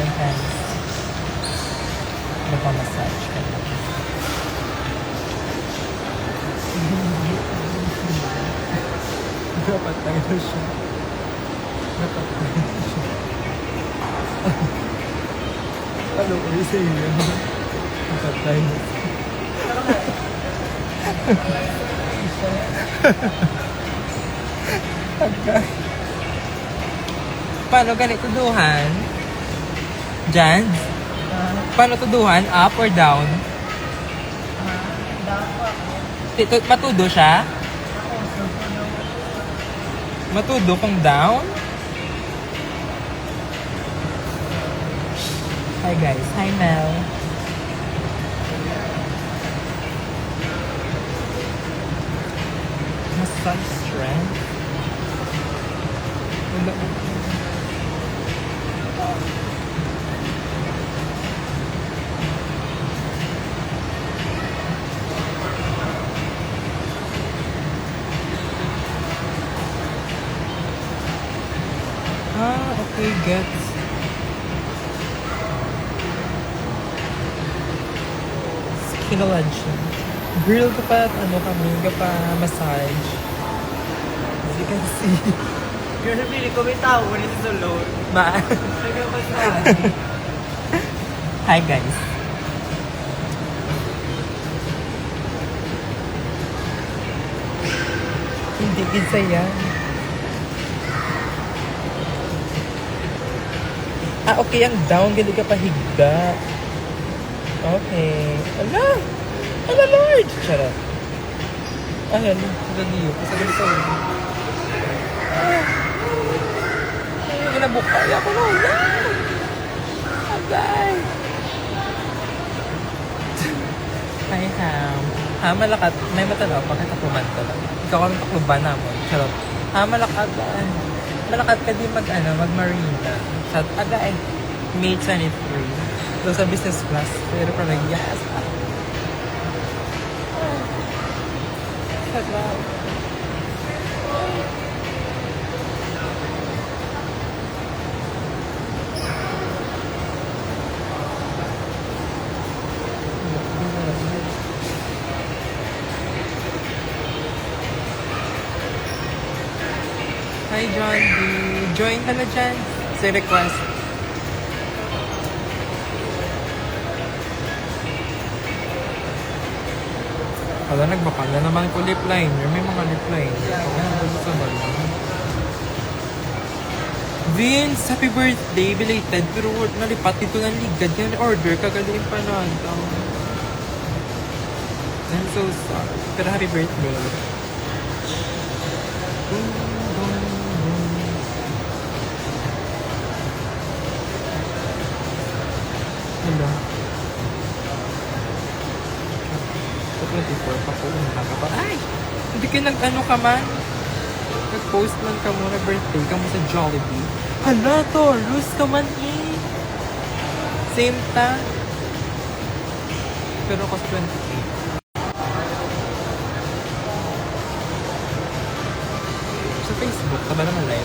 my hands. Nagpa-massage ka na. Napatay na siya. Napatay na siya. Ano ko yung sa iyo? Napatay na siya. Okay. Paano ganit tuduhan? Jan? Paano tuduhan? Up or down? Matudo siya? Matudo kung down? Hi guys. Hi Mel. Massage strength. Okay, gets. Skinology. Grill ka pa at ano kami, ka pa massage. As you can see. You're really coming out when it's so low. Hi guys. Hindi isa yan. Okay, ang down, gali ka pahiga. Okay. Ala! Ala, Lord! Charot. Ayan, nagaliyo. Kasagali sa ulo. Ginabukay ako na. Ala! Agay! Hi, Ham. Malakat. May matalaw. Bakit ako mantala? Ikaw kami takluban naman. Charot. Malakat. Malakat ka di mag-marina. Sa agay. May 23. Doon sa business class. Pero parang yes. Sarap. Hi John D. Join ka na dyan. Say request. Wala, nagbakal na naman ko lip liner. May mga lip liner. Ano sa balon? Vince, happy birthday. Belated. Pero nalipat dito ng ligad. Yan order. Kagaling pa na. I'm so sorry. Pero happy birthday. Hello. 24 pa po. Ay! Hindi ka nag-ano ka man? Nag-post man ka mo na birthday ka mo sa Jollibee. Hala, Taurus ka man eh. Same ta. Pero cost 28. Sa Facebook, tama naman live.